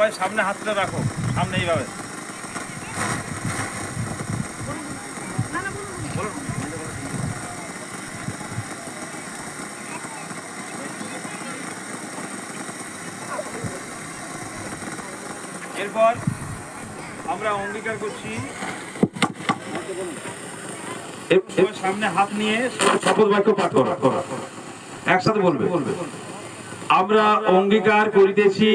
সবাই সামনে হাতটা রাখো, সামনে এইভাবে। এরপর আমরা অঙ্গীকার করছি, সামনে হাত নিয়ে শপথ বাক্য পাঠ করা, একসাথে বলবে। আমরা অঙ্গীকার করিতেছি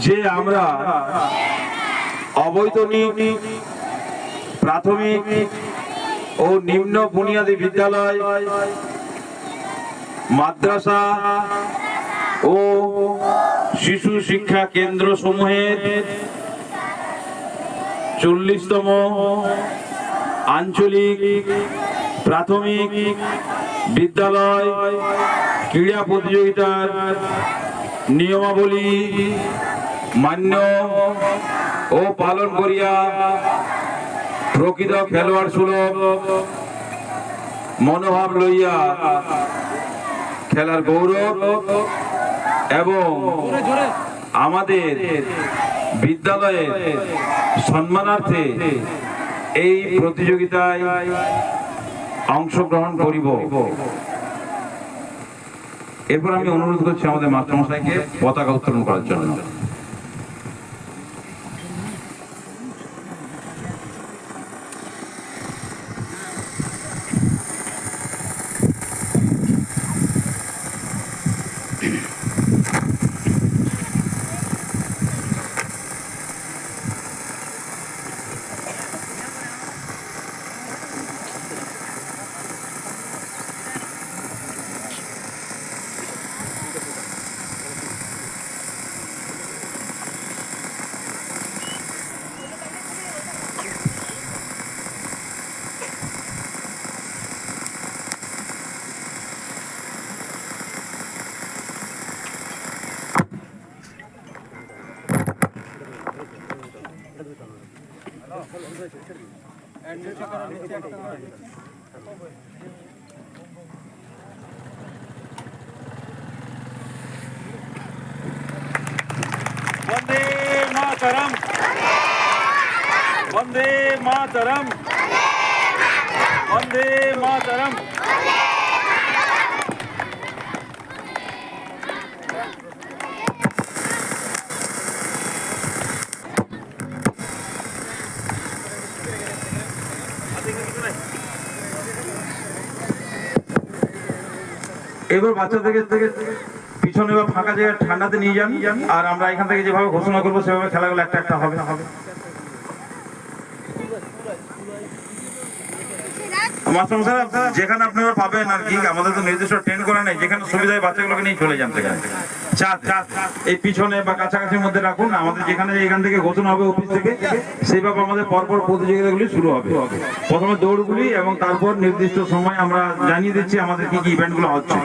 যে আমরা অবৈতনিক প্রাথমিক ও নিম্ন বুনিয়াদী বিদ্যালয়, মাদ্রাসা ও শিশু শিক্ষা কেন্দ্র সমূহের 40তম আঞ্চলিক প্রাথমিক বিদ্যালয় ক্রীড়া প্রতিযোগিতার নিয়মাবলী মান্য ও পালন করিয়া প্রকৃত খেলোয়াড় সুলভ মনোভাব লইয়া খেলার গৌরব এবং আমাদের বিদ্যালয়ের সম্মানার্থে এই প্রতিযোগিতায় অংশগ্রহণ করিব। এরপর আমি অনুরোধ করছি আমাদের মাস্টারমশাইকে পতাকা উত্তোলন করার জন্য। वंदे मातरम, वंदे मातरम, वंदे मातरम। এবার বাচ্চাদেরকে পিছনে বা ফাঁকা জায়গায় ঠান্ডাতে নিয়ে যান, আর আমরা এখান থেকে যেভাবে ঘোষণা করবো সেভাবে খেলাগুলো একটা একটা হবে। যেখানে আপনারা পাবেন আর কি, আমাদের তো নির্দিষ্ট ট্রেন করা নেই, যেখানে সুবিধা হয় বাচ্চাগুলোকে নিয়ে চলে যান সেখানে। এই পিছনে বা কাছাকাছির মধ্যে রাখুন। আমাদের যেখানে এখান থেকে ঘোষণা হবে অফিস থেকে, সেইভাবে আমাদের পরপর প্রতিযোগিতাগুলি শুরু হবে। প্রথমে দৌড়গুলি এবং তারপর নির্দিষ্ট সময় আমরা জানিয়ে দিচ্ছি আমাদের কি কি ইভেন্টগুলো হচ্ছে।